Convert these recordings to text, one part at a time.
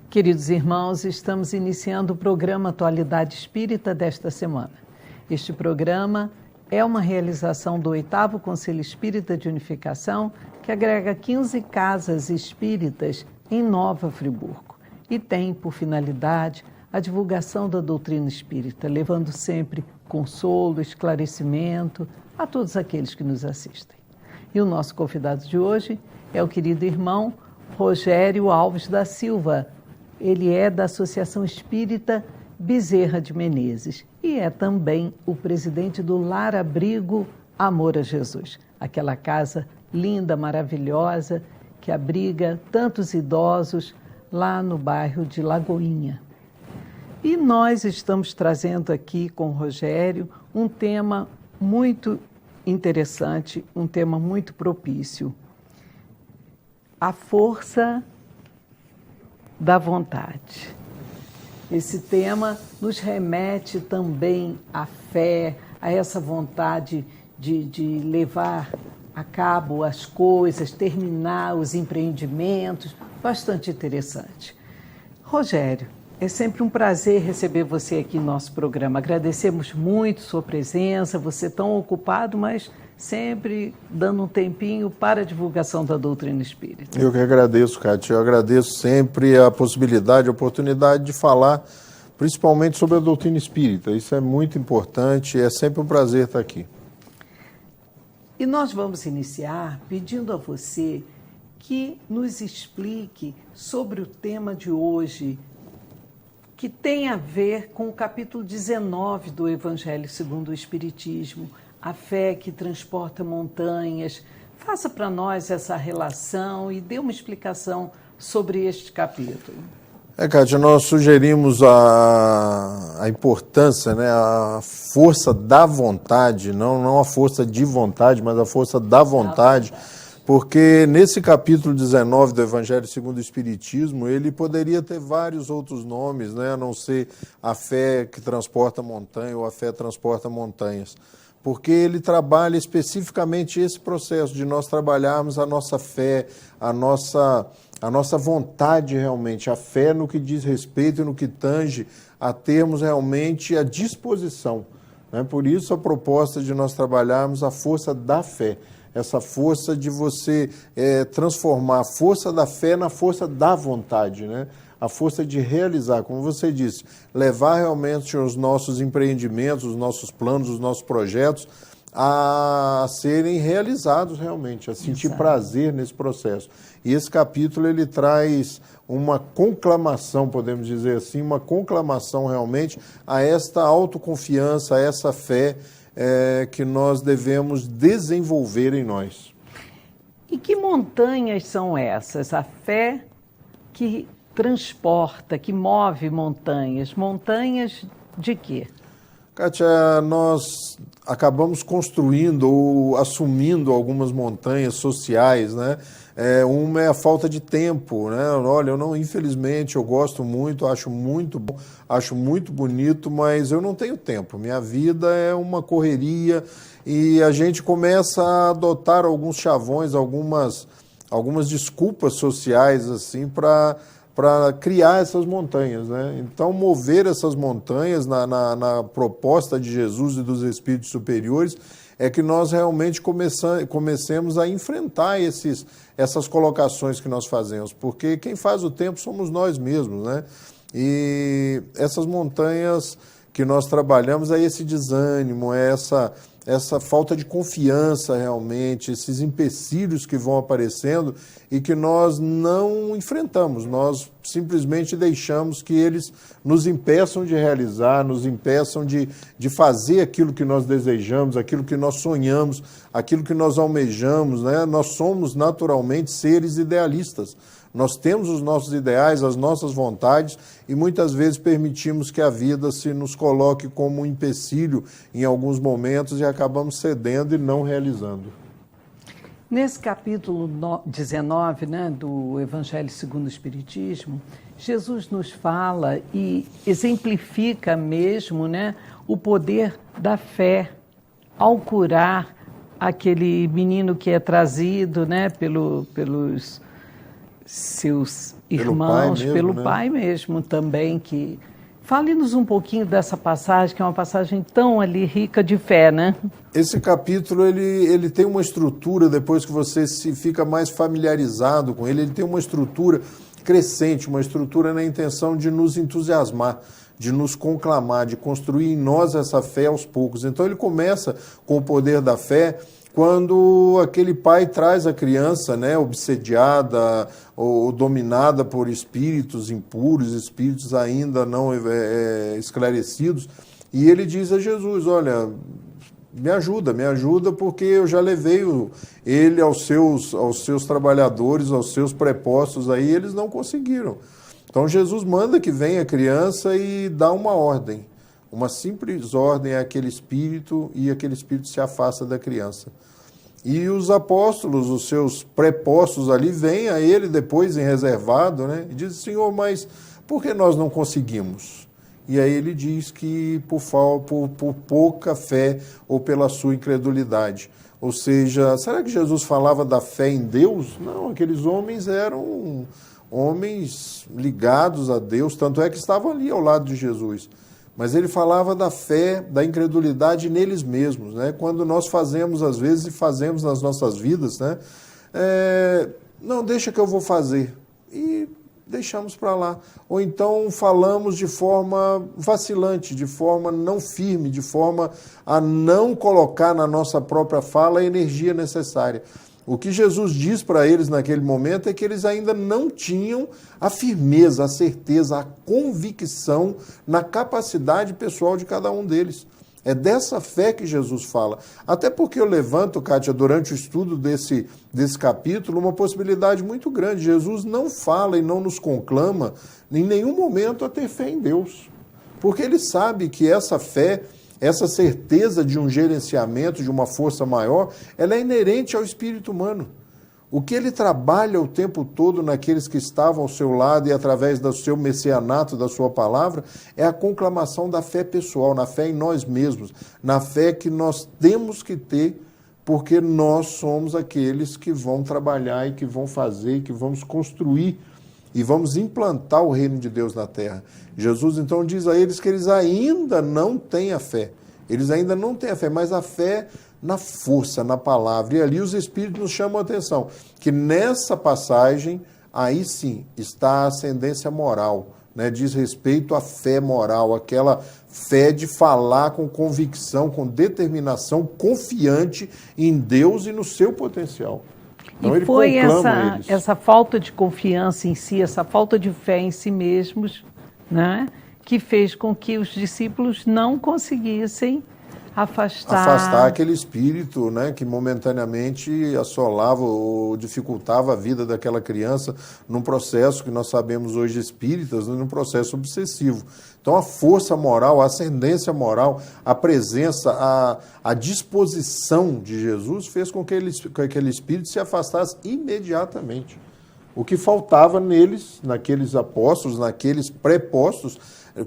Queridos irmãos, estamos iniciando o programa Atualidade Espírita desta semana. Este programa é uma realização do 8º Conselho Espírita de Unificação, que agrega 15 casas espíritas em Nova Friburgo e tem por finalidade a divulgação da doutrina espírita, levando sempre consolo, esclarecimento a todos aqueles que nos assistem. E o nosso convidado de hoje é o querido irmão Rogério Alves da Silva. Ele é da Associação Espírita Bezerra de Menezes e é também o presidente do Lar Abrigo Amor a Jesus, aquela casa linda, maravilhosa, que abriga tantos idosos lá no bairro de Lagoinha. E nós estamos trazendo aqui com o Rogério um tema muito interessante, um tema muito propício. A força da vontade. Esse tema nos remete também à fé, a essa vontade de levar a cabo as coisas, terminar os empreendimentos, bastante interessante. Rogério, é sempre um prazer receber você aqui no nosso programa. Agradecemos muito sua presença, você tão ocupado, mas sempre dando um tempinho para a divulgação da doutrina espírita. Eu que agradeço, Cátia. Eu agradeço sempre a possibilidade, a oportunidade de falar, principalmente sobre a doutrina espírita. Isso é muito importante, é sempre um prazer estar aqui. E nós vamos iniciar pedindo a você que nos explique sobre o tema de hoje, que tem a ver com o capítulo 19 do Evangelho segundo o Espiritismo, a fé que transporta montanhas. Faça para nós essa relação e dê uma explicação sobre este capítulo. Cátia, nós sugerimos a importância, né, a força da vontade, não a força de vontade, mas a força da vontade, porque nesse capítulo 19 do Evangelho segundo o Espiritismo, ele poderia ter vários outros nomes, né, a não ser a fé que transporta montanha ou a fé transporta montanhas. Porque ele trabalha especificamente esse processo de nós trabalharmos a nossa fé, a nossa vontade realmente, a fé no que diz respeito e no que tange a termos realmente a disposição. Né? Por isso a proposta de nós trabalharmos a força da fé, essa força de você transformar a força da fé na força da vontade, né? A força de realizar, como você disse, levar realmente os nossos empreendimentos, os nossos planos, os nossos projetos a serem realizados realmente, a sentir Exato. Prazer nesse processo. E esse capítulo ele traz uma conclamação, podemos dizer assim, uma conclamação realmente a esta autoconfiança, a essa fé que nós devemos desenvolver em nós. E que montanhas são essas? A fé que transporta, que move montanhas. Montanhas de quê? Kátia, nós acabamos construindo ou assumindo algumas montanhas sociais, né? Uma é a falta de tempo, né? Olha, infelizmente, eu gosto muito, acho muito bom, acho muito bonito, mas eu não tenho tempo. Minha vida é uma correria e a gente começa a adotar alguns chavões, algumas desculpas sociais, assim, para criar essas montanhas, né? Então, mover essas montanhas na proposta de Jesus e dos Espíritos Superiores é que nós realmente comecemos a enfrentar essas colocações que nós fazemos, porque quem faz o tempo somos nós mesmos, né? E essas montanhas que nós trabalhamos é esse desânimo, é essa falta de confiança realmente, esses empecilhos que vão aparecendo e que nós não enfrentamos, nós simplesmente deixamos que eles nos impeçam de realizar, nos impeçam de fazer aquilo que nós desejamos, aquilo que nós sonhamos, aquilo que nós almejamos, né? Nós somos naturalmente seres idealistas. Nós temos os nossos ideais, as nossas vontades e muitas vezes permitimos que a vida se nos coloque como um empecilho em alguns momentos e acabamos cedendo e não realizando. Nesse capítulo 19, né, do Evangelho segundo o Espiritismo, Jesus nos fala e exemplifica mesmo, né, o poder da fé ao curar aquele menino que é trazido, né, pelos seus irmãos, pelo pai mesmo também, que... Fale-nos um pouquinho dessa passagem, que é uma passagem tão ali rica de fé, né? Esse capítulo, ele tem uma estrutura, depois que você se fica mais familiarizado com ele tem uma estrutura crescente, uma estrutura na intenção de nos entusiasmar, de nos conclamar, de construir em nós essa fé aos poucos. Então ele começa com o poder da fé, quando aquele pai traz a criança, né, obsediada ou dominada por espíritos impuros, espíritos ainda não esclarecidos, e ele diz a Jesus, olha, me ajuda, porque eu já levei ele aos seus trabalhadores, aos seus prepostos aí, eles não conseguiram. Então Jesus manda que venha a criança e dá uma ordem. Uma simples ordem àquele espírito e aquele espírito se afasta da criança. E os apóstolos, os seus prepostos ali, vêm a ele depois em reservado, né? E dizem, Senhor, mas por que nós não conseguimos? E aí ele diz que por pouca fé ou pela sua incredulidade. Ou seja, será que Jesus falava da fé em Deus? Não, aqueles homens eram homens ligados a Deus, tanto é que estavam ali ao lado de Jesus. Mas ele falava da fé, da incredulidade neles mesmos, né? Quando nós fazemos, às vezes, e fazemos nas nossas vidas, né? Não, deixa que eu vou fazer. E deixamos para lá. Ou então falamos de forma vacilante, de forma não firme, de forma a não colocar na nossa própria fala a energia necessária. O que Jesus diz para eles naquele momento é que eles ainda não tinham a firmeza, a certeza, a convicção na capacidade pessoal de cada um deles. É dessa fé que Jesus fala. Até porque eu levanto, Kátia, durante o estudo desse capítulo, uma possibilidade muito grande. Jesus não fala e não nos conclama em nenhum momento a ter fé em Deus. Porque ele sabe que essa fé, essa certeza de um gerenciamento, de uma força maior, ela é inerente ao espírito humano. O que ele trabalha o tempo todo naqueles que estavam ao seu lado e através do seu messianato, da sua palavra, é a conclamação da fé pessoal, na fé em nós mesmos, na fé que nós temos que ter, porque nós somos aqueles que vão trabalhar e que vão fazer, e que vamos construir e vamos implantar o reino de Deus na terra. Jesus então diz a eles que eles ainda não têm a fé. Eles ainda não têm a fé, mas a fé na força, na palavra. E ali os Espíritos nos chamam a atenção, que nessa passagem, aí sim, está a ascendência moral, né? Diz respeito à fé moral, aquela fé de falar com convicção, com determinação, confiante em Deus e no seu potencial. Então, e foi essa falta de confiança em si, essa falta de fé em si mesmos, né, que fez com que os discípulos não conseguissem afastar aquele espírito, né, que momentaneamente assolava ou dificultava a vida daquela criança num processo que nós sabemos hoje espíritas, num processo obsessivo. Então a força moral, a ascendência moral, a presença, a disposição de Jesus fez com que aquele espírito se afastasse imediatamente. O que faltava neles, naqueles apóstolos, naqueles prepostos,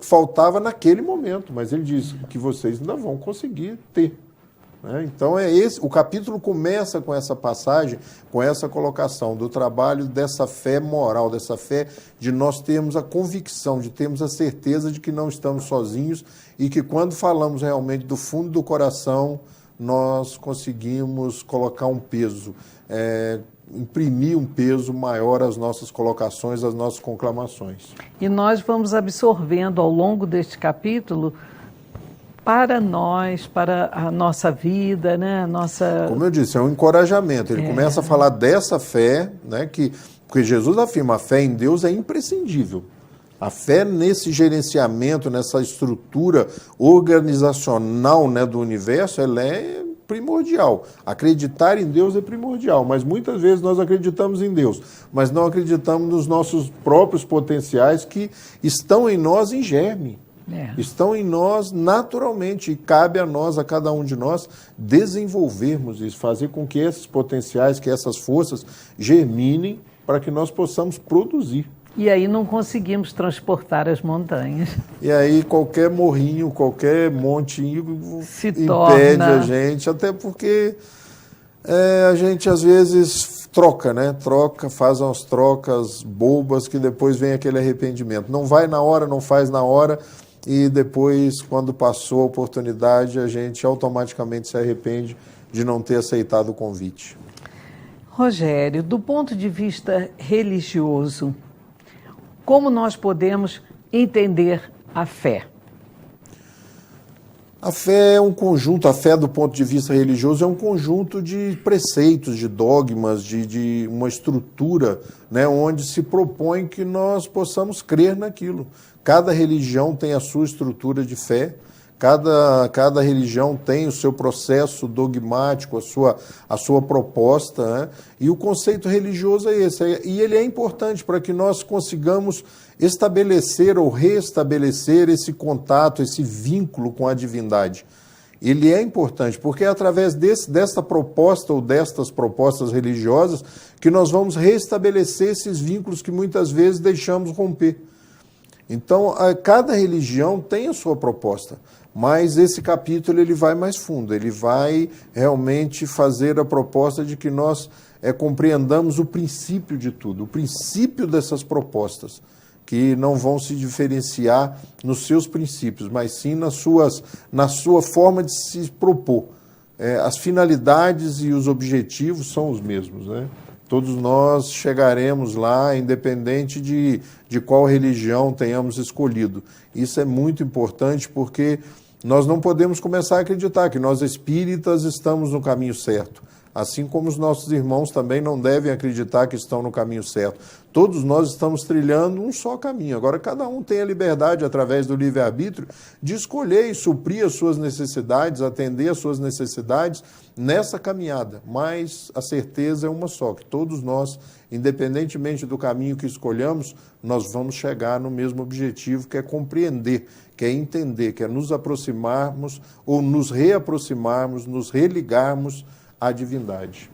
faltava naquele momento, mas ele diz que vocês ainda vão conseguir ter. Né? Então o capítulo começa com essa passagem, com essa colocação do trabalho dessa fé moral, dessa fé de nós termos a convicção, de termos a certeza de que não estamos sozinhos e que quando falamos realmente do fundo do coração, nós conseguimos colocar um peso, imprimir um peso maior às nossas colocações, às nossas conclamações. E nós vamos absorvendo ao longo deste capítulo para nós, para a nossa vida, né? Como eu disse, é um encorajamento. Ele começa a falar dessa fé, né? Porque Jesus afirma, a fé em Deus é imprescindível. A fé nesse gerenciamento, nessa estrutura organizacional, né, do universo, ela é primordial. Acreditar em Deus é primordial, mas muitas vezes nós acreditamos em Deus, mas não acreditamos nos nossos próprios potenciais que estão em nós em germe. Estão em nós naturalmente, e cabe a nós, a cada um de nós, desenvolvermos isso, fazer com que esses potenciais, que essas forças germinem para que nós possamos produzir. E aí não conseguimos transportar as montanhas. E aí qualquer morrinho, qualquer montinho impede torna... a gente, até porque a gente às vezes troca, né? Faz umas trocas bobas que depois vem aquele arrependimento. Não vai na hora, não faz na hora, e depois, quando passou a oportunidade, a gente automaticamente se arrepende de não ter aceitado o convite. Rogério, do ponto de vista religioso, como nós podemos entender a fé? A fé é um conjunto, a fé do ponto de vista religioso é um conjunto de preceitos, de dogmas, de uma estrutura, né, onde se propõe que nós possamos crer naquilo. Cada religião tem a sua estrutura de fé, cada religião tem o seu processo dogmático, a sua proposta, né? E o conceito religioso é esse, e ele é importante para que nós consigamos estabelecer ou restabelecer esse contato, esse vínculo com a divindade. Ele é importante, porque é através desta proposta ou destas propostas religiosas que nós vamos restabelecer esses vínculos que muitas vezes deixamos romper. Então, cada religião tem a sua proposta, mas esse capítulo ele vai mais fundo, ele vai realmente fazer a proposta de que nós compreendamos o princípio de tudo, o princípio dessas propostas, que não vão se diferenciar nos seus princípios, mas sim na sua forma de se propor. As finalidades e os objetivos são os mesmos, né? Todos nós chegaremos lá, independente de qual religião tenhamos escolhido. Isso é muito importante porque nós não podemos começar a acreditar que nós espíritas estamos no caminho certo. Assim como os nossos irmãos também não devem acreditar que estão no caminho certo. Todos nós estamos trilhando um só caminho. Agora, cada um tem a liberdade, através do livre-arbítrio, de escolher e suprir as suas necessidades, atender as suas necessidades nessa caminhada. Mas a certeza é uma só, que todos nós, independentemente do caminho que escolhamos, nós vamos chegar no mesmo objetivo, que é compreender, que é entender, que é nos aproximarmos ou nos reaproximarmos, nos religarmos à divindade.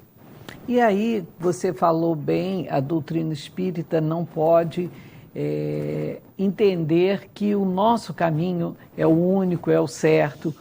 E aí, você falou bem, a doutrina espírita não pode entender que o nosso caminho é o único, é o certo.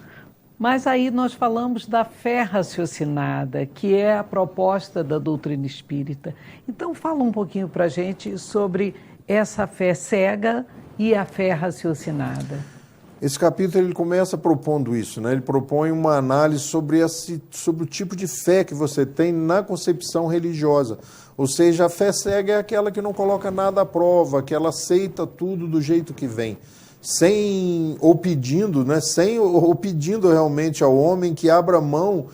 Mas aí nós falamos da fé raciocinada, que é a proposta da doutrina espírita. Então, fala um pouquinho para a gente sobre essa fé cega e a fé raciocinada. Esse capítulo ele começa propondo isso, né? Ele propõe uma análise sobre o tipo de fé que você tem na concepção religiosa. Ou seja, a fé cega é aquela que não coloca nada à prova, que ela aceita tudo do jeito que vem, ou pedindo realmente ao homem que abra mão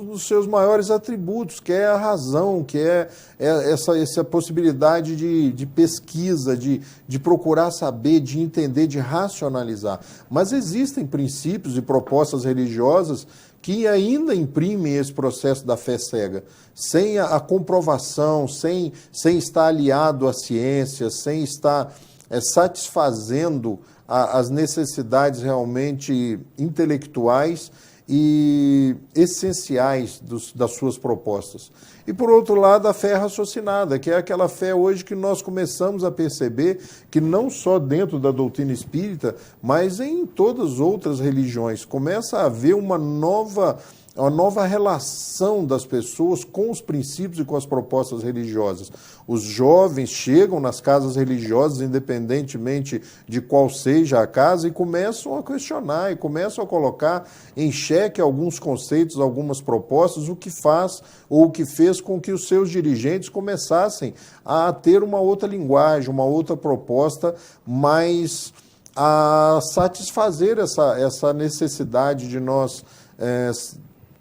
dos seus maiores atributos, que é a razão, que é essa possibilidade de pesquisa, de procurar saber, de entender, de racionalizar. Mas existem princípios e propostas religiosas que ainda imprimem esse processo da fé cega, sem a comprovação, sem estar aliado à ciência, sem estar satisfazendo as necessidades realmente intelectuais e essenciais das suas propostas. E, por outro lado, a fé raciocinada, que é aquela fé hoje que nós começamos a perceber que não só dentro da doutrina espírita, mas em todas as outras religiões, começa a haver uma nova relação das pessoas com os princípios e com as propostas religiosas. Os jovens chegam nas casas religiosas, independentemente de qual seja a casa, e começam a questionar, e começam a colocar em xeque alguns conceitos, algumas propostas, o que faz ou o que fez com que os seus dirigentes começassem a ter uma outra linguagem, uma outra proposta mais a satisfazer essa necessidade de nós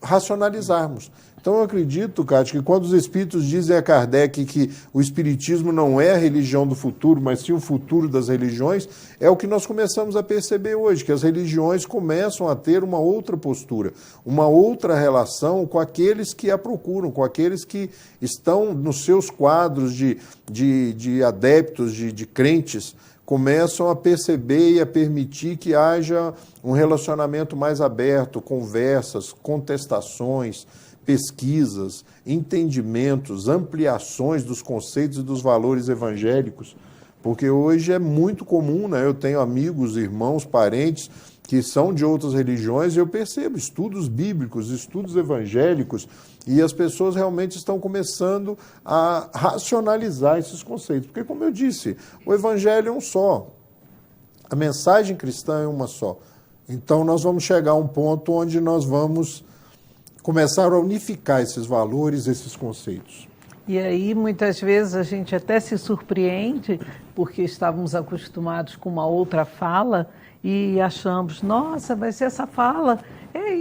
racionalizarmos. Então eu acredito, Cátia, que quando os espíritos dizem a Kardec que o espiritismo não é a religião do futuro, mas sim o futuro das religiões, é o que nós começamos a perceber hoje, que as religiões começam a ter uma outra postura, uma outra relação com aqueles que a procuram, com aqueles que estão nos seus quadros de adeptos, de crentes, começam a perceber e a permitir que haja um relacionamento mais aberto, conversas, contestações, pesquisas, entendimentos, ampliações dos conceitos e dos valores evangélicos, porque hoje é muito comum, né? Eu tenho amigos, irmãos, parentes que são de outras religiões e eu percebo estudos bíblicos, estudos evangélicos, e as pessoas realmente estão começando a racionalizar esses conceitos, porque, como eu disse, o evangelho é um só, a mensagem cristã é uma só. Então nós vamos chegar a um ponto onde nós vamos começar a unificar esses valores, esses conceitos. E aí, muitas vezes, a gente até se surpreende, porque estávamos acostumados com uma outra fala e achamos, nossa, vai ser essa fala,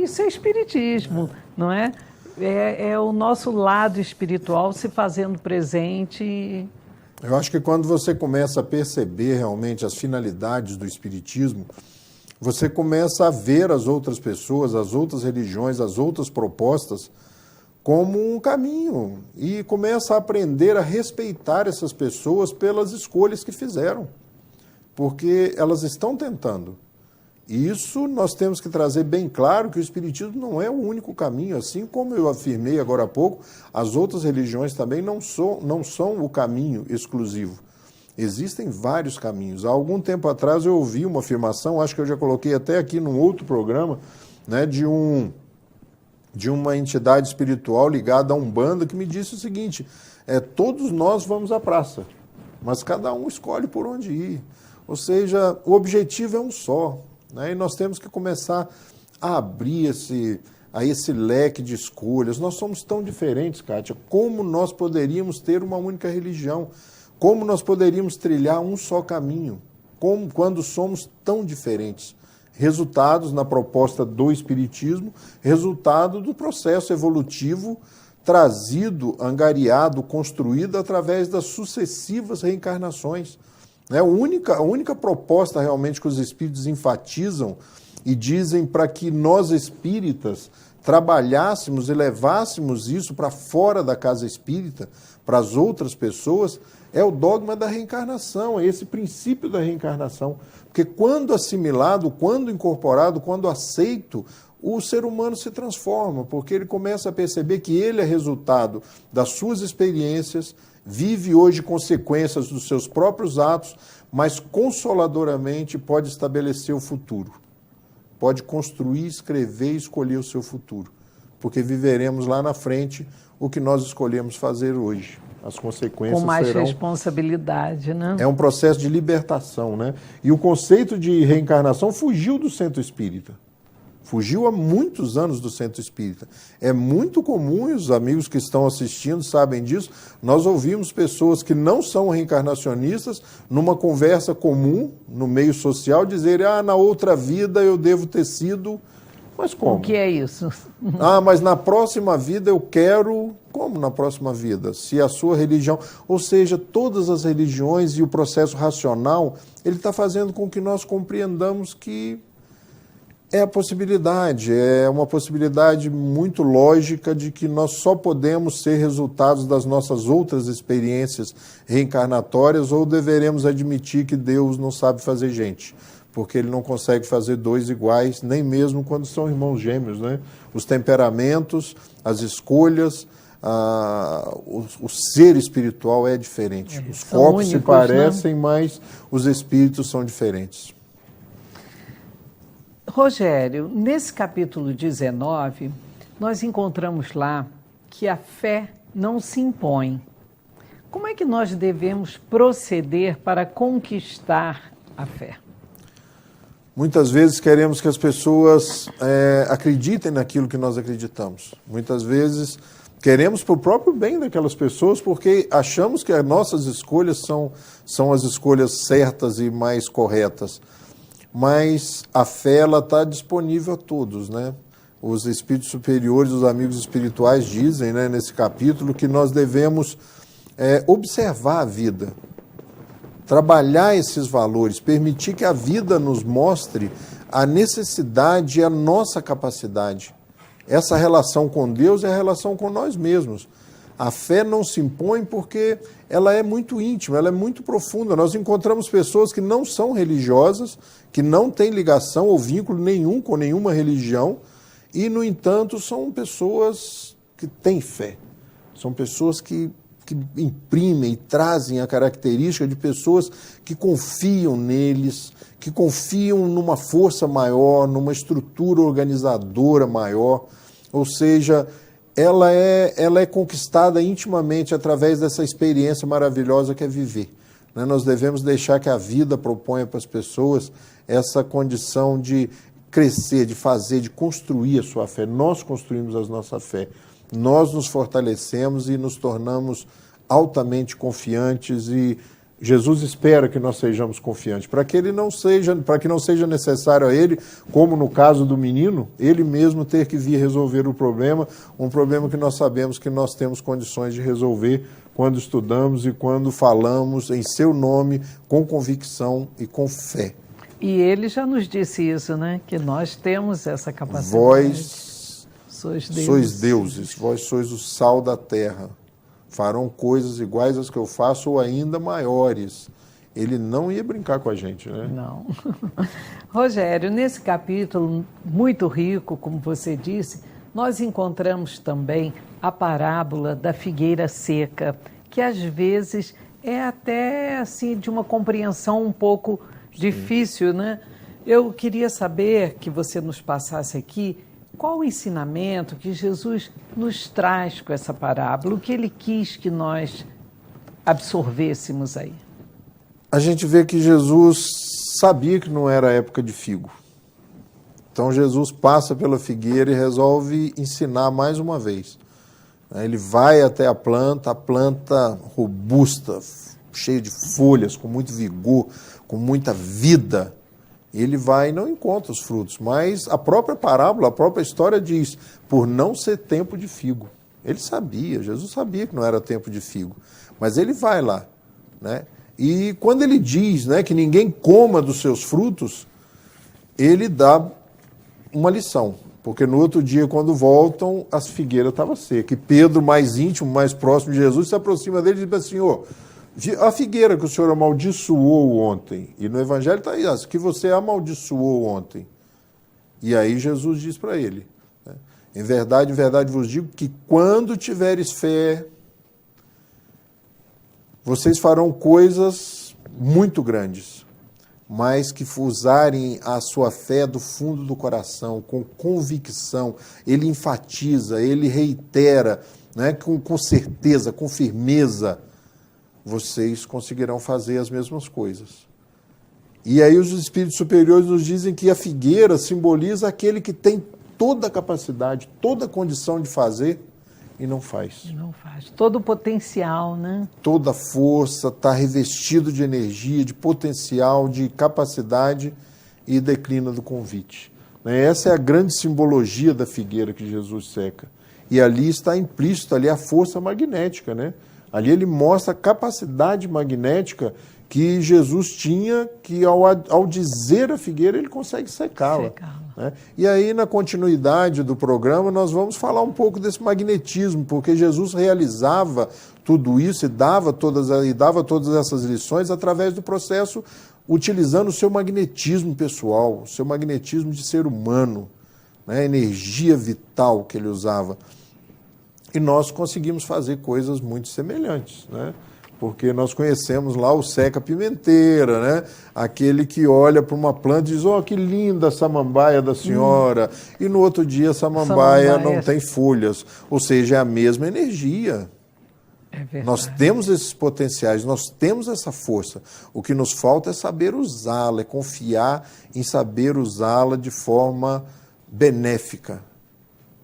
isso é espiritismo, não é? É o nosso lado espiritual se fazendo presente. Eu acho que quando você começa a perceber realmente as finalidades do espiritismo, você começa a ver as outras pessoas, as outras religiões, as outras propostas como um caminho e começa a aprender a respeitar essas pessoas pelas escolhas que fizeram, porque elas estão tentando. E isso nós temos que trazer bem claro que o espiritismo não é o único caminho, assim como eu afirmei agora há pouco, as outras religiões também não são o caminho exclusivo. Existem vários caminhos. Há algum tempo atrás eu ouvi uma afirmação, acho que eu já coloquei até aqui num outro programa, né, de uma entidade espiritual ligada a Umbanda, que me disse o seguinte, todos nós vamos à praça, mas cada um escolhe por onde ir. Ou seja, o objetivo é um só, né, e nós temos que começar a abrir esse leque de escolhas. Nós somos tão diferentes, Kátia, como nós poderíamos ter uma única religião? Como nós poderíamos trilhar um só caminho, quando somos tão diferentes? Resultados na proposta do Espiritismo, resultado do processo evolutivo trazido, angariado, construído através das sucessivas reencarnações. A única proposta realmente que os espíritos enfatizam e dizem para que nós espíritas trabalhássemos e levássemos isso para fora da casa espírita, para as outras pessoas, é o dogma da reencarnação, é esse princípio da reencarnação. Porque quando assimilado, quando incorporado, quando aceito, o ser humano se transforma, porque ele começa a perceber que ele é resultado das suas experiências, vive hoje consequências dos seus próprios atos, mas consoladoramente pode estabelecer o futuro. Pode construir, escrever e escolher o seu futuro. Porque viveremos lá na frente o que nós escolhemos fazer hoje. As consequências com mais serão... responsabilidade, né? É um processo de libertação, né? E o conceito de reencarnação fugiu do centro espírita. Fugiu há muitos anos do centro espírita. É muito comum, e os amigos que estão assistindo sabem disso, nós ouvimos pessoas que não são reencarnacionistas, numa conversa comum, no meio social, dizerem, na outra vida eu devo ter sido... Mas como? O que é isso? Mas na próxima vida eu quero... Como na próxima vida? Se a sua religião... Ou seja, todas as religiões e o processo racional, ele está fazendo com que nós compreendamos que é a possibilidade, é uma possibilidade muito lógica de que nós só podemos ser resultados das nossas outras experiências reencarnatórias ou deveremos admitir que Deus não sabe fazer gente, porque ele não consegue fazer dois iguais, nem mesmo quando são irmãos gêmeos, né? Os temperamentos, as escolhas, o ser espiritual é diferente. Os corpos únicos, se parecem, né? Mas os espíritos são diferentes. Rogério, nesse capítulo 19, nós encontramos lá que a fé não se impõe. Como é que nós devemos proceder para conquistar a fé? Muitas vezes queremos que as pessoas acreditem naquilo que nós acreditamos. Muitas vezes queremos para o próprio bem daquelas pessoas porque achamos que as nossas escolhas são as escolhas certas e mais corretas. mas a fé está disponível a todos, né? Os espíritos superiores, os amigos espirituais dizem, né, nesse capítulo, que nós devemos observar a vida, trabalhar esses valores, permitir que a vida nos mostre a necessidade e a nossa capacidade. Essa relação com Deus é a relação com nós mesmos. A fé não se impõe porque ela é muito íntima, ela é muito profunda. Nós encontramos pessoas que não são religiosas, que não têm ligação ou vínculo nenhum com nenhuma religião, e, no entanto, são pessoas que têm fé. São pessoas que imprimem e trazem a característica de pessoas que confiam neles, que confiam numa força maior, numa estrutura organizadora maior. Ou seja, ela é conquistada intimamente através dessa experiência maravilhosa que é viver. Nós devemos deixar que a vida proponha para as pessoas essa condição de crescer, de fazer, de construir a sua fé. Nós construímos a nossa fé. Nós nos fortalecemos e nos tornamos altamente confiantes, e Jesus espera que nós sejamos confiantes, para que não seja necessário a ele, como no caso do menino, ele mesmo ter que vir resolver o problema, um problema que nós sabemos que nós temos condições de resolver quando estudamos e quando falamos em seu nome com convicção e com fé. E ele já nos disse isso, né? Que nós temos essa capacidade. Vós sois deuses, vós sois o sal da terra. Farão coisas iguais às que eu faço ou ainda maiores. Ele não ia brincar com a gente, né? Não. Rogério, nesse capítulo muito rico, como você disse, nós encontramos também a parábola da figueira seca, que às vezes é até assim de uma compreensão um pouco difícil, né? Eu queria saber que você nos passasse aqui qual o ensinamento que Jesus nos traz com essa parábola, o que ele quis que nós absorvêssemos aí. A gente vê que Jesus sabia que não era época de figo. Então Jesus passa pela figueira e resolve ensinar mais uma vez. Ele vai até a planta robusta, cheia de folhas, com muito vigor, com muita vida. Ele vai e não encontra os frutos, mas a própria parábola, a própria história diz, por não ser tempo de figo. Ele sabia, Jesus sabia que não era tempo de figo, mas ele vai lá, né? E quando ele diz, né, que ninguém coma dos seus frutos, ele dá uma lição, porque no outro dia, quando voltam, a figueira estava seca. E Pedro, mais íntimo, mais próximo de Jesus, se aproxima dele e diz assim, a figueira que o senhor amaldiçoou ontem, e no Evangelho está aí, que você amaldiçoou ontem. E aí Jesus diz para ele, né, em verdade vos digo que quando tiveres fé, vocês farão coisas muito grandes, mas que usarem a sua fé do fundo do coração, com convicção. Ele enfatiza, ele reitera, né, com certeza, com firmeza, vocês conseguirão fazer as mesmas coisas. E aí os espíritos superiores nos dizem que a figueira simboliza aquele que tem toda a capacidade, toda a condição de fazer e não faz. Não faz. Todo o potencial, né? Toda a força está revestido de energia, de potencial, de capacidade e declina do convite. Essa é a grande simbologia da figueira que Jesus seca. E ali está implícito ali a força magnética, né? Ali ele mostra a capacidade magnética que Jesus tinha, que ao dizer a figueira, ele consegue secá-la. Né? E aí, na continuidade do programa, nós vamos falar um pouco desse magnetismo, porque Jesus realizava tudo isso e dava todas essas lições através do processo, utilizando o seu magnetismo pessoal, o seu magnetismo de ser humano, né? A energia vital que ele usava. E nós conseguimos fazer coisas muito semelhantes, né? Porque nós conhecemos lá o seca-pimenteira, né? Aquele que olha para uma planta e diz, que linda a samambaia da senhora, e no outro dia a samambaia não tem folhas, ou seja, é a mesma energia. É verdade. Nós temos esses potenciais, nós temos essa força, o que nos falta é saber usá-la, é confiar em saber usá-la de forma benéfica,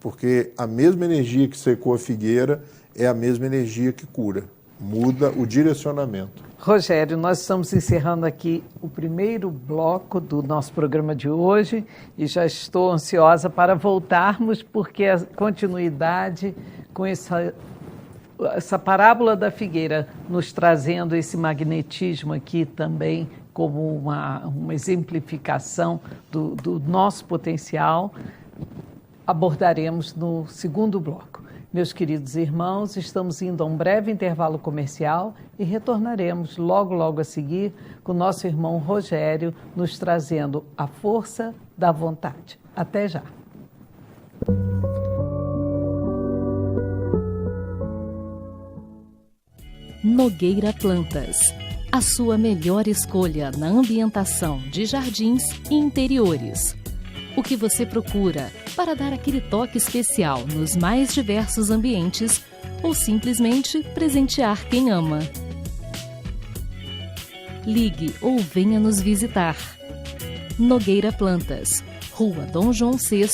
porque a mesma energia que secou a figueira é a mesma energia que cura. muda o direcionamento. Rogério, nós estamos encerrando aqui o primeiro bloco do nosso programa de hoje e já estou ansiosa para voltarmos, porque a continuidade com essa parábola da figueira nos trazendo esse magnetismo aqui também como uma exemplificação do nosso potencial, abordaremos no segundo bloco. Meus queridos irmãos, estamos indo a um breve intervalo comercial e retornaremos logo a seguir com o nosso irmão Rogério nos trazendo a força da vontade. Até já! Nogueira Plantas, a sua melhor escolha na ambientação de jardins e interiores. O que você procura para dar aquele toque especial nos mais diversos ambientes ou simplesmente presentear quem ama. Ligue ou venha nos visitar. Nogueira Plantas, Rua Dom João VI,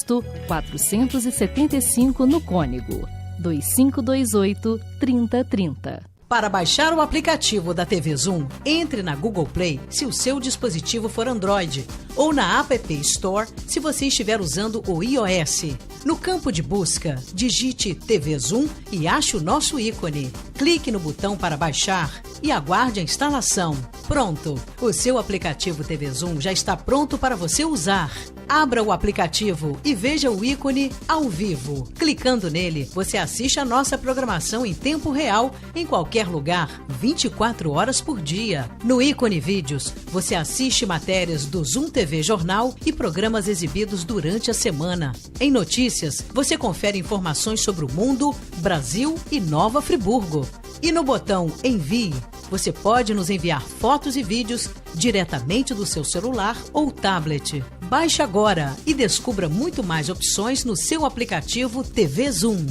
475 no Cônego, 2528-3030. Para baixar o aplicativo da TV Zoom, entre na Google Play se o seu dispositivo for Android ou na App Store se você estiver usando o iOS. No campo de busca, digite TV Zoom e ache o nosso ícone. Clique no botão para baixar e aguarde a instalação. Pronto! O seu aplicativo TV Zoom já está pronto para você usar. Abra o aplicativo e veja o ícone ao vivo. Clicando nele, você assiste a nossa programação em tempo real, em qualquer lugar, 24 horas por dia. No ícone Vídeos, você assiste matérias do Zoom TV Jornal e programas exibidos durante a semana. Em Notícias, você confere informações sobre o mundo, Brasil e Nova Friburgo. E no botão Envie, você pode nos enviar fotos e vídeos diretamente do seu celular ou tablet. Baixe agora e descubra muito mais opções no seu aplicativo TV Zoom.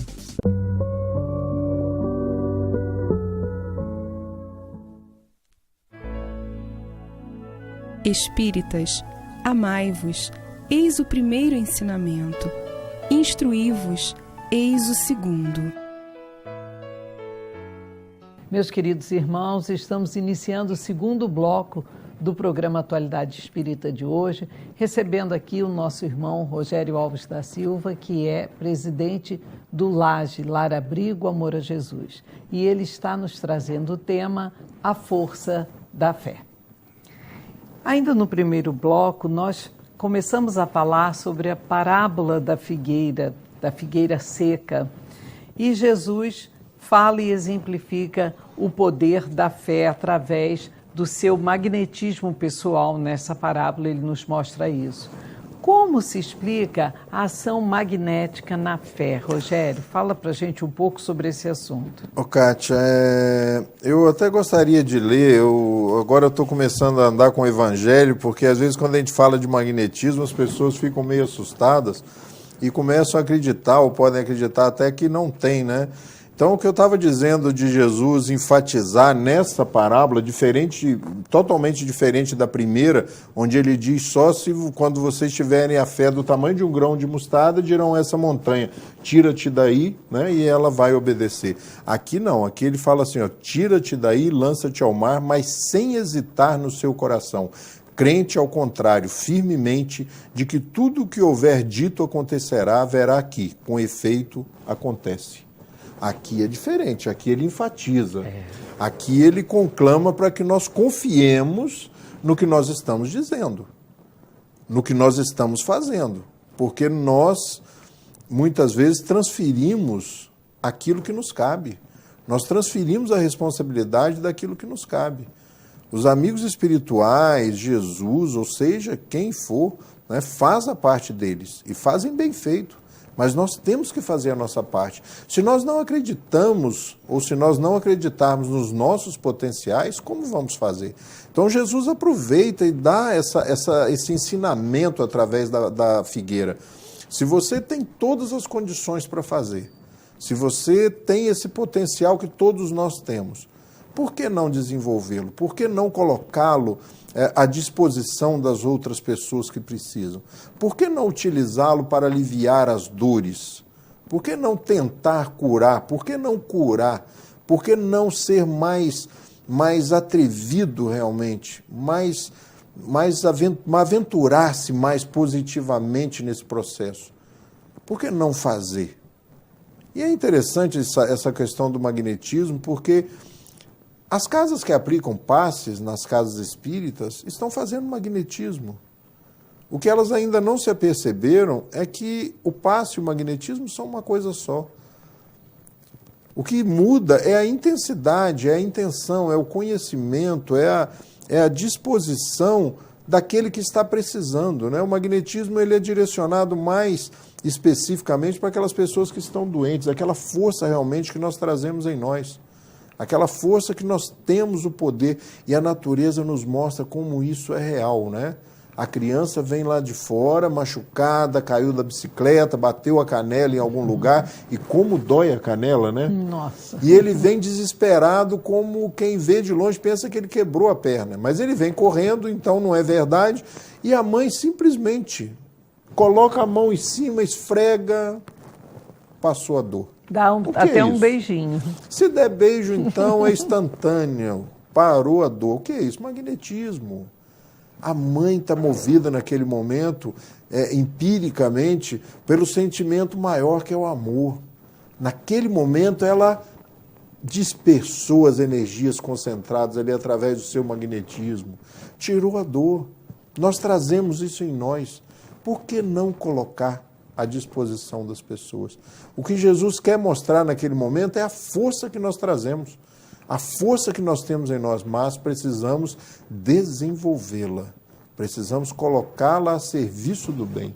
Espíritas, amai-vos, eis o primeiro ensinamento. Instruí-vos, eis o segundo. Meus queridos irmãos, estamos iniciando o segundo bloco do programa Atualidade Espírita de hoje, recebendo aqui o nosso irmão Rogério Alves da Silva, que é presidente do LAGE, Lar Abrigo Amor a Jesus. E ele está nos trazendo o tema A Força da Fé. Ainda no primeiro bloco, nós começamos a falar sobre a parábola da figueira seca, e Jesus fala e exemplifica o poder da fé através do seu magnetismo pessoal. Nessa parábola ele nos mostra isso. Como se explica a ação magnética na fé? Rogério, fala para a gente um pouco sobre esse assunto. Kátia, eu até gostaria de ler, agora eu estou começando a andar com o Evangelho, porque às vezes quando a gente fala de magnetismo as pessoas ficam meio assustadas e começam a acreditar, ou podem acreditar até que não tem, né? Então, o que eu estava dizendo de Jesus enfatizar nessa parábola, totalmente diferente da primeira, onde ele diz só se quando vocês tiverem a fé do tamanho de um grão de mostarda, dirão essa montanha, tira-te daí, né, e ela vai obedecer. Aqui não, aqui ele fala assim, ó, tira-te daí, lança-te ao mar, mas sem hesitar no seu coração. Crente, ao contrário, firmemente, de que tudo o que houver dito acontecerá, verá aqui, com efeito, acontece. Aqui é diferente, aqui ele enfatiza, aqui ele conclama para que nós confiemos no que nós estamos dizendo, no que nós estamos fazendo, porque nós, muitas vezes, transferimos aquilo que nos cabe, nós transferimos a responsabilidade daquilo que nos cabe. Os amigos espirituais, Jesus, ou seja, quem for, né, faz a parte deles, e fazem bem feito. Mas nós temos que fazer a nossa parte. Se nós não acreditamos, ou se nós não acreditarmos nos nossos potenciais, como vamos fazer? Então Jesus aproveita e dá esse ensinamento através da figueira. Se você tem todas as condições para fazer, se você tem esse potencial que todos nós temos, por que não desenvolvê-lo? Por que não colocá-lo à disposição das outras pessoas que precisam? Por que não utilizá-lo para aliviar as dores? Por que não tentar curar? Por que não curar? Por que não ser mais atrevido realmente, aventurar-se mais positivamente nesse processo? Por que não fazer? E é interessante essa questão do magnetismo, porque as casas que aplicam passes nas casas espíritas estão fazendo magnetismo. O que elas ainda não se aperceberam é que o passe e o magnetismo são uma coisa só. O que muda é a intensidade, é a intenção, é o conhecimento, é a disposição daquele que está precisando, né? O magnetismo ele é direcionado mais especificamente para aquelas pessoas que estão doentes, aquela força realmente que nós trazemos em nós, aquela força que nós temos o poder, e a natureza nos mostra como isso é real, né? A criança vem lá de fora, machucada, caiu da bicicleta, bateu a canela em algum lugar, e como dói a canela, né? Nossa. E ele vem desesperado, como quem vê de longe pensa que ele quebrou a perna. Mas ele vem correndo, então não é verdade. E a mãe simplesmente coloca a mão em cima, esfrega, passou a dor. Dá até um beijinho. Se der beijo, então, é instantâneo. Parou a dor. O que é isso? Magnetismo. A mãe está movida naquele momento, empiricamente, pelo sentimento maior que é o amor. Naquele momento, ela dispersou as energias concentradas ali através do seu magnetismo. Tirou a dor. Nós trazemos isso em nós. Por que não colocar à disposição das pessoas? O que Jesus quer mostrar naquele momento é a força que nós trazemos, a força que nós temos em nós, mas precisamos desenvolvê-la, precisamos colocá-la a serviço do bem.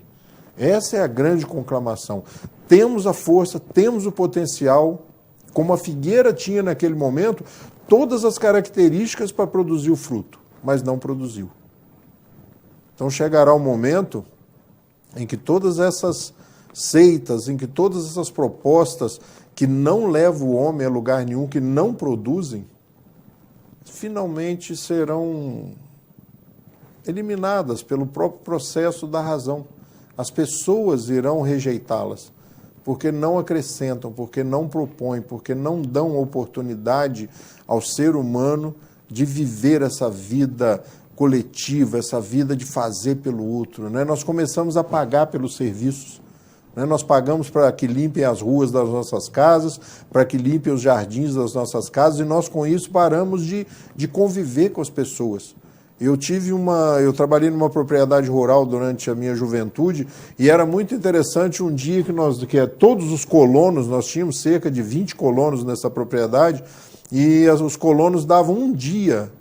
Essa é a grande conclamação. Temos a força, temos o potencial, como a figueira tinha naquele momento, todas as características para produzir o fruto, mas não produziu. Então chegará o momento em que todas essas seitas, em que todas essas propostas que não levam o homem a lugar nenhum, que não produzem, finalmente serão eliminadas pelo próprio processo da razão. As pessoas irão rejeitá-las, porque não acrescentam, porque não propõem, porque não dão oportunidade ao ser humano de viver essa vida coletiva, essa vida de fazer pelo outro, né? Nós começamos a pagar pelos serviços, né? Nós pagamos para que limpem as ruas das nossas casas, para que limpem os jardins das nossas casas, e nós com isso paramos de conviver com as pessoas. Eu trabalhei numa propriedade rural durante a minha juventude, e era muito interessante um dia que todos os colonos, nós tínhamos cerca de 20 colonos nessa propriedade, e os colonos davam um dia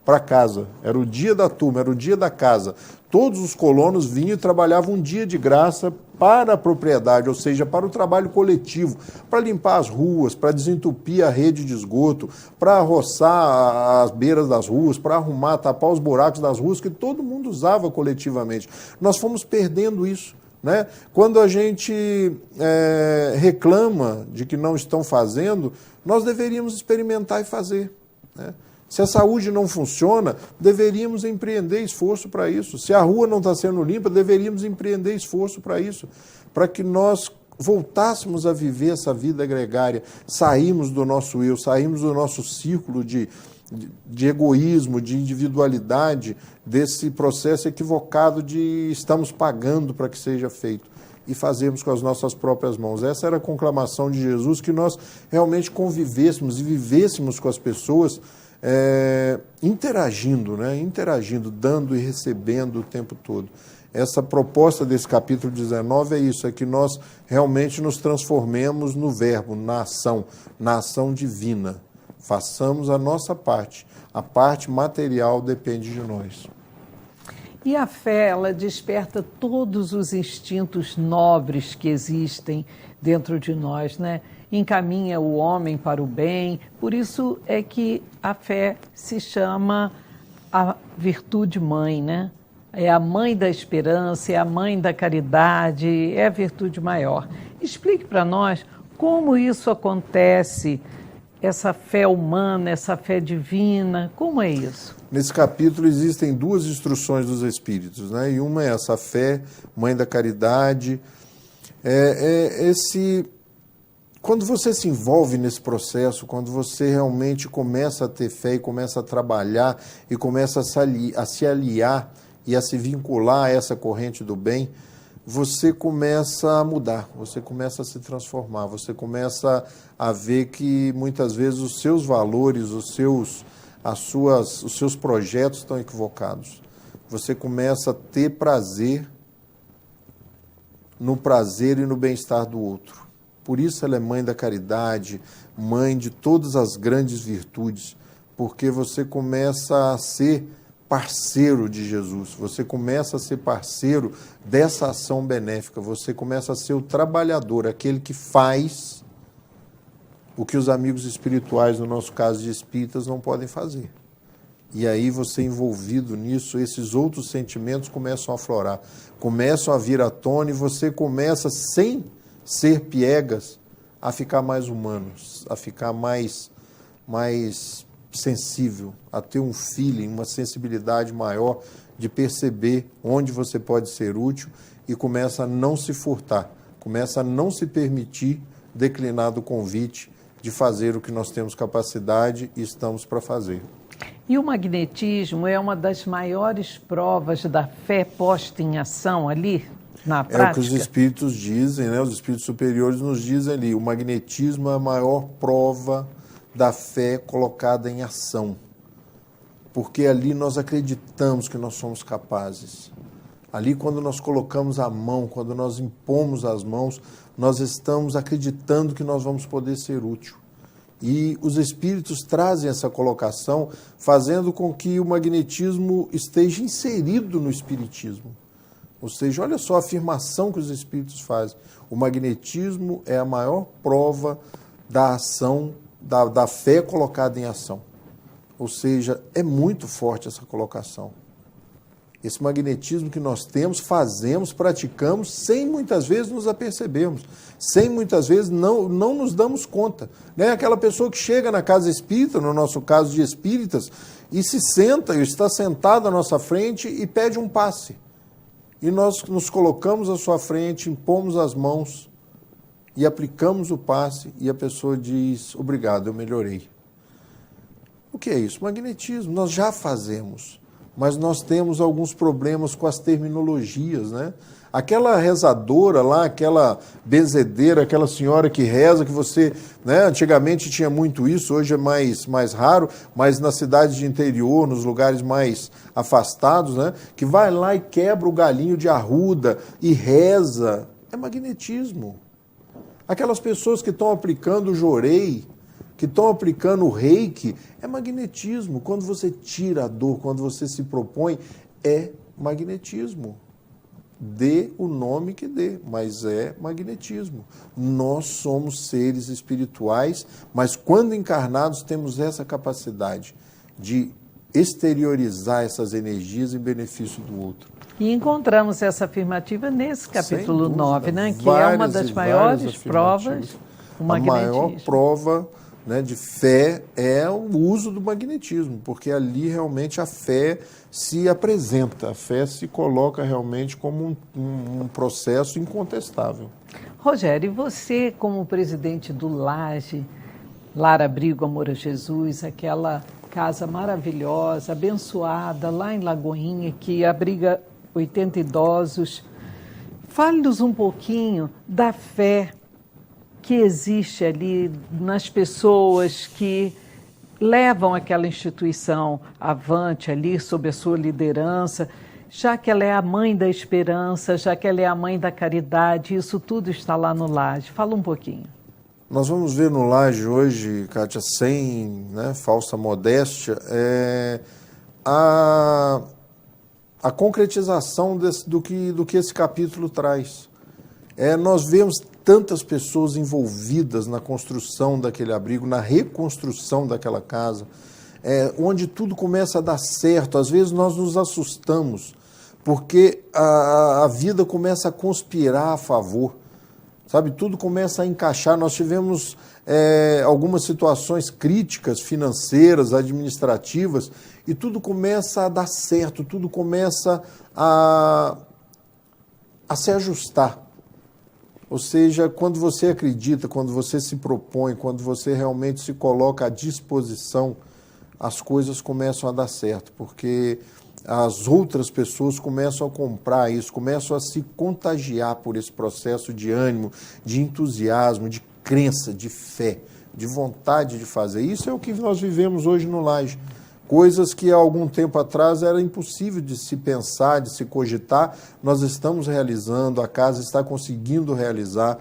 para casa, era o dia da turma, era o dia da casa. Todos os colonos vinham e trabalhavam um dia de graça para a propriedade, ou seja, para o trabalho coletivo, para limpar as ruas, para desentupir a rede de esgoto, para roçar as beiras das ruas, para arrumar, tapar os buracos das ruas, que todo mundo usava coletivamente. Nós fomos perdendo isso, né? Quando a gente reclama de que não estão fazendo, nós deveríamos experimentar e fazer, né? Se a saúde não funciona, deveríamos empreender esforço para isso. Se a rua não está sendo limpa, deveríamos empreender esforço para isso, para que nós voltássemos a viver essa vida gregária, saímos do nosso eu, saímos do nosso círculo de egoísmo, de individualidade, desse processo equivocado de estamos pagando para que seja feito, e fazermos com as nossas próprias mãos. Essa era a conclamação de Jesus, que nós realmente convivêssemos e vivêssemos com as pessoas, interagindo, né? Interagindo, dando e recebendo o tempo todo. Essa proposta desse capítulo 19 é isso, é que nós realmente nos transformemos no verbo, na ação divina. Façamos a nossa parte. A parte material depende de nós. E a fé, ela desperta todos os instintos nobres que existem dentro de nós, né? Encaminha o homem para o bem. Por isso é que a fé se chama a virtude mãe, né? É a mãe da esperança, é a mãe da caridade, é a virtude maior. Explique para nós como isso acontece, essa fé humana, essa fé divina, como é isso? Nesse capítulo existem duas instruções dos Espíritos, né? E uma é essa fé, mãe da caridade, esse quando você se envolve nesse processo, quando você realmente começa a ter fé e começa a trabalhar e começa a se aliar e a se vincular a essa corrente do bem, você começa a mudar, você começa a se transformar, você começa a ver que muitas vezes os seus valores, os seus projetos estão equivocados. Você começa a ter prazer no prazer e no bem-estar do outro. Por isso ela é mãe da caridade, mãe de todas as grandes virtudes, porque você começa a ser parceiro de Jesus, você começa a ser parceiro dessa ação benéfica, você começa a ser o trabalhador, aquele que faz o que os amigos espirituais, no nosso caso de espíritas, não podem fazer. E aí você envolvido nisso, esses outros sentimentos começam a aflorar, começam a vir à tona e você começa, sem ser piegas, a ficar mais humano, a ficar mais sensível, a ter um feeling, uma sensibilidade maior de perceber onde você pode ser útil e começa a não se furtar, começa a não se permitir declinar do convite de fazer o que nós temos capacidade e estamos para fazer. E o magnetismo é uma das maiores provas da fé posta em ação ali, na prática? É o que os espíritos dizem, né? Os espíritos superiores nos dizem ali, o magnetismo é a maior prova da fé colocada em ação. Porque ali nós acreditamos que nós somos capazes. Ali, quando nós colocamos a mão, quando nós impomos as mãos, nós estamos acreditando que nós vamos poder ser útil. E os espíritos trazem essa colocação, fazendo com que o magnetismo esteja inserido no espiritismo. Ou seja, olha só a afirmação que os espíritos fazem. O magnetismo é a maior prova da ação, da fé colocada em ação. Ou seja, é muito forte essa colocação. Esse magnetismo que nós temos, fazemos, praticamos, sem muitas vezes nos apercebermos, sem muitas vezes não nos damos conta. Né? Aquela pessoa que chega na casa espírita, no nosso caso de espíritas, e se senta, está sentado à nossa frente e pede um passe. E nós nos colocamos à sua frente, impomos as mãos e aplicamos o passe e a pessoa diz, obrigado, eu melhorei. O que é isso? Magnetismo, nós já fazemos, mas nós temos alguns problemas com as terminologias, né? Aquela rezadora lá, aquela benzedeira, aquela senhora que reza, que você, né, antigamente tinha muito isso, hoje é mais raro, mas nas cidades de interior, nos lugares mais afastados, né, que vai lá e quebra o galinho de arruda e reza, é magnetismo. Aquelas pessoas que estão aplicando o jorei, que estão aplicando o reiki, é magnetismo. Quando você tira a dor, quando você se propõe, é magnetismo. Dê o nome que dê, mas é magnetismo. Nós somos seres espirituais, mas quando encarnados temos essa capacidade de exteriorizar essas energias em benefício do outro. E encontramos essa afirmativa nesse capítulo 9, né? Que é uma das maiores provas, o magnetismo. A maior prova, né, de fé é o uso do magnetismo, porque ali realmente a fé se apresenta, a fé se coloca realmente como um processo incontestável. Rogério, e você como presidente do Laje, Lar Abrigo Amor a Jesus, aquela casa maravilhosa, abençoada, lá em Lagoinha, que abriga 80 idosos, fale-nos um pouquinho da fé que existe ali nas pessoas que levam aquela instituição avante ali sob a sua liderança, já que ela é a mãe da esperança, já que ela é a mãe da caridade, isso tudo está lá no Laje. Fala um pouquinho. Nós vamos ver no Laje hoje, Kátia, sem, né, falsa modéstia, a concretização do que esse capítulo traz. Nós vemos tantas pessoas envolvidas na construção daquele abrigo, na reconstrução daquela casa, onde tudo começa a dar certo. Às vezes nós nos assustamos, porque a vida começa a conspirar a favor, sabe? Tudo começa a encaixar. Nós tivemos algumas situações críticas, financeiras, administrativas, e tudo começa a dar certo, tudo começa a se ajustar. Ou seja, quando você acredita, quando você se propõe, quando você realmente se coloca à disposição, as coisas começam a dar certo, porque as outras pessoas começam a comprar isso, começam a se contagiar por esse processo de ânimo, de entusiasmo, de crença, de fé, de vontade de fazer. Isso é o que nós vivemos hoje no Laje. Coisas que há algum tempo atrás era impossível de se pensar, de se cogitar, nós estamos realizando, a casa está conseguindo realizar.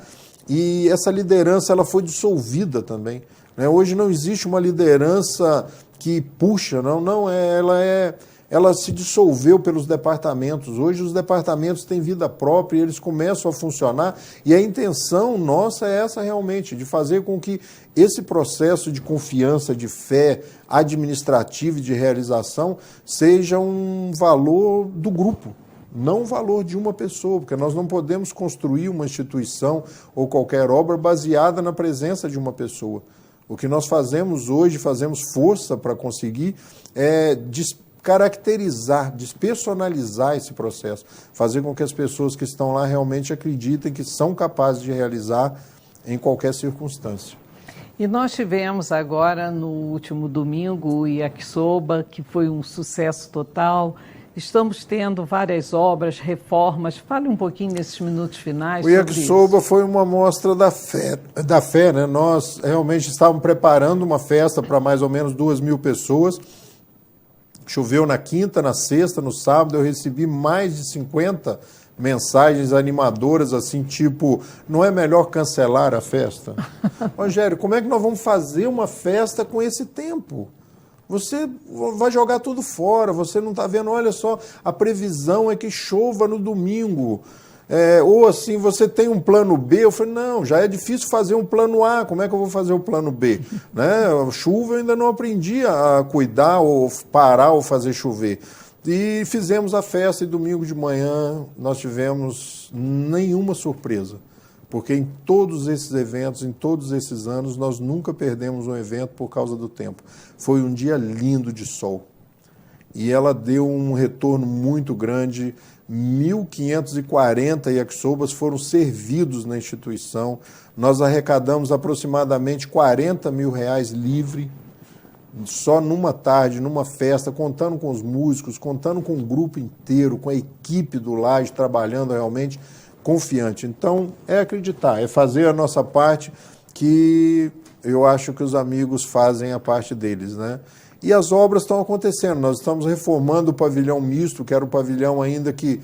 E essa liderança ela foi dissolvida também, né? Hoje não existe uma liderança que puxa, ela se dissolveu pelos departamentos. Hoje os departamentos têm vida própria e eles começam a funcionar, e a intenção nossa é essa realmente, de fazer com que esse processo de confiança, de fé administrativa e de realização seja um valor do grupo, não um valor de uma pessoa, porque nós não podemos construir uma instituição ou qualquer obra baseada na presença de uma pessoa. O que nós fazemos hoje, fazemos força para conseguir, é caracterizar, despersonalizar esse processo, fazer com que as pessoas que estão lá realmente acreditem que são capazes de realizar em qualquer circunstância. E nós tivemos agora, no último domingo, o Yakisoba, que foi um sucesso total. Estamos tendo várias obras, reformas. Fale um pouquinho nesses minutos finais. O Yakisoba foi uma mostra da fé, né? Nós realmente estávamos preparando uma festa para mais ou menos 2.000 pessoas. Choveu na quinta, na sexta, no sábado, eu recebi mais de 50 mensagens animadoras, assim, tipo, não é melhor cancelar a festa? Rogério, como é que nós vamos fazer uma festa com esse tempo? Você vai jogar tudo fora, você não está vendo, olha só, a previsão é que chova no domingo. Ou assim, você tem um plano B? Eu falei, não, já é difícil fazer um plano A, como é que eu vou fazer o plano B? Né? Chuva eu ainda não aprendi a cuidar ou parar ou fazer chover. E fizemos a festa e domingo de manhã nós tivemos nenhuma surpresa, porque em todos esses eventos, em todos esses anos, nós nunca perdemos um evento por causa do tempo. Foi um dia lindo de sol e ela deu um retorno muito grande. 1.540 yakisobas foram servidos na instituição. Nós arrecadamos aproximadamente R$40 mil livre, só numa tarde, numa festa, contando com os músicos, contando com o grupo inteiro, com a equipe do Laje trabalhando realmente confiante. Então, é acreditar, é fazer a nossa parte, que eu acho que os amigos fazem a parte deles, né? E as obras estão acontecendo. Nós estamos reformando o pavilhão misto, que era o pavilhão que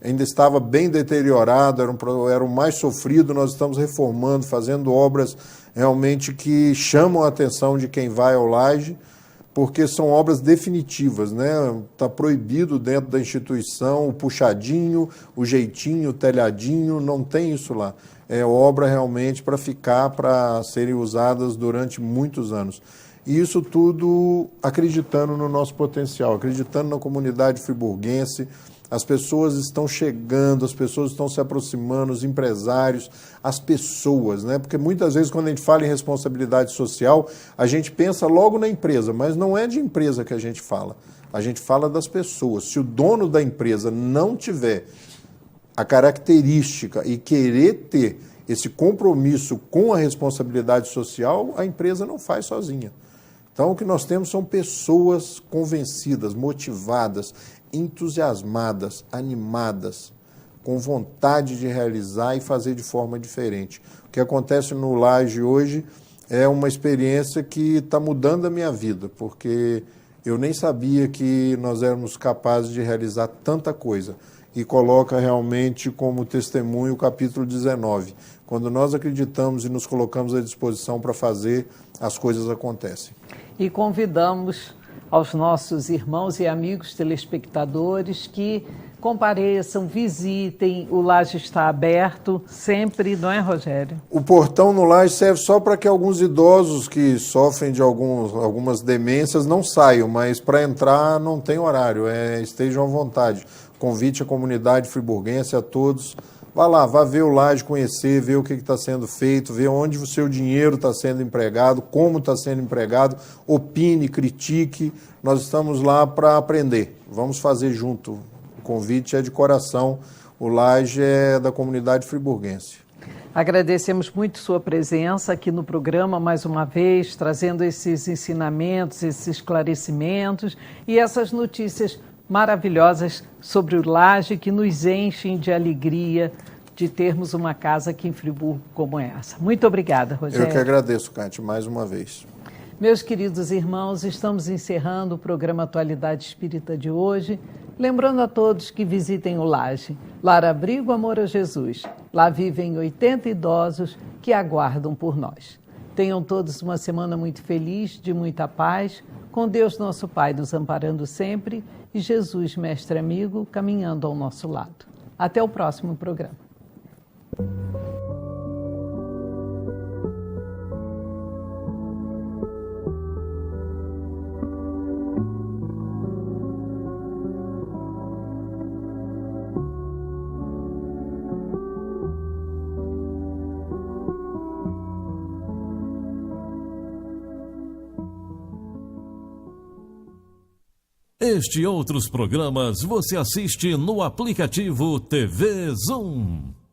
ainda estava bem deteriorado, era o mais sofrido. Nós estamos reformando, fazendo obras realmente que chamam a atenção de quem vai ao Laje, porque são obras definitivas, né? Está proibido dentro da instituição o puxadinho, o jeitinho, o telhadinho, não tem isso lá. É obra realmente para ficar, para serem usadas durante muitos anos. E isso tudo acreditando no nosso potencial, acreditando na comunidade friburguense. As pessoas estão chegando, as pessoas estão se aproximando, os empresários, as pessoas, né? Porque muitas vezes quando a gente fala em responsabilidade social, a gente pensa logo na empresa, mas não é de empresa que a gente fala das pessoas. Se o dono da empresa não tiver a característica e querer ter esse compromisso com a responsabilidade social, a empresa não faz sozinha. Então, o que nós temos são pessoas convencidas, motivadas, entusiasmadas, animadas, com vontade de realizar e fazer de forma diferente. O que acontece no Laje hoje é uma experiência que está mudando a minha vida, porque eu nem sabia que nós éramos capazes de realizar tanta coisa. E coloca realmente como testemunho o capítulo 19. Quando nós acreditamos e nos colocamos à disposição para fazer, as coisas acontecem. E convidamos aos nossos irmãos e amigos telespectadores que compareçam, visitem, o Laje está aberto sempre, não é, Rogério? O portão no Laje serve só para que alguns idosos que sofrem de algumas demências não saiam, mas para entrar não tem horário, estejam à vontade. Convite à comunidade friburguense, a todos. Vá lá, vá ver o Laje, conhecer, ver o que está sendo feito, ver onde o seu dinheiro está sendo empregado, como está sendo empregado, opine, critique. Nós estamos lá para aprender. Vamos fazer junto. O convite é de coração. O Laje é da comunidade friburguense. Agradecemos muito sua presença aqui no programa, mais uma vez, trazendo esses ensinamentos, esses esclarecimentos e essas notícias maravilhosas sobre o Laje que nos enchem de alegria de termos uma casa aqui em Friburgo como essa. Muito obrigada, Rogério. Eu que agradeço, Cátia, mais uma vez. Meus queridos irmãos, estamos encerrando o programa Atualidade Espírita de hoje. Lembrando a todos que visitem o Laje, Lar Abrigo Amor a Jesus. Lá vivem 80 idosos que aguardam por nós. Tenham todos uma semana muito feliz, de muita paz, com Deus nosso Pai nos amparando sempre e Jesus, mestre amigo, caminhando ao nosso lado. Até o próximo programa. Este e outros programas você assiste no aplicativo TV Zoom.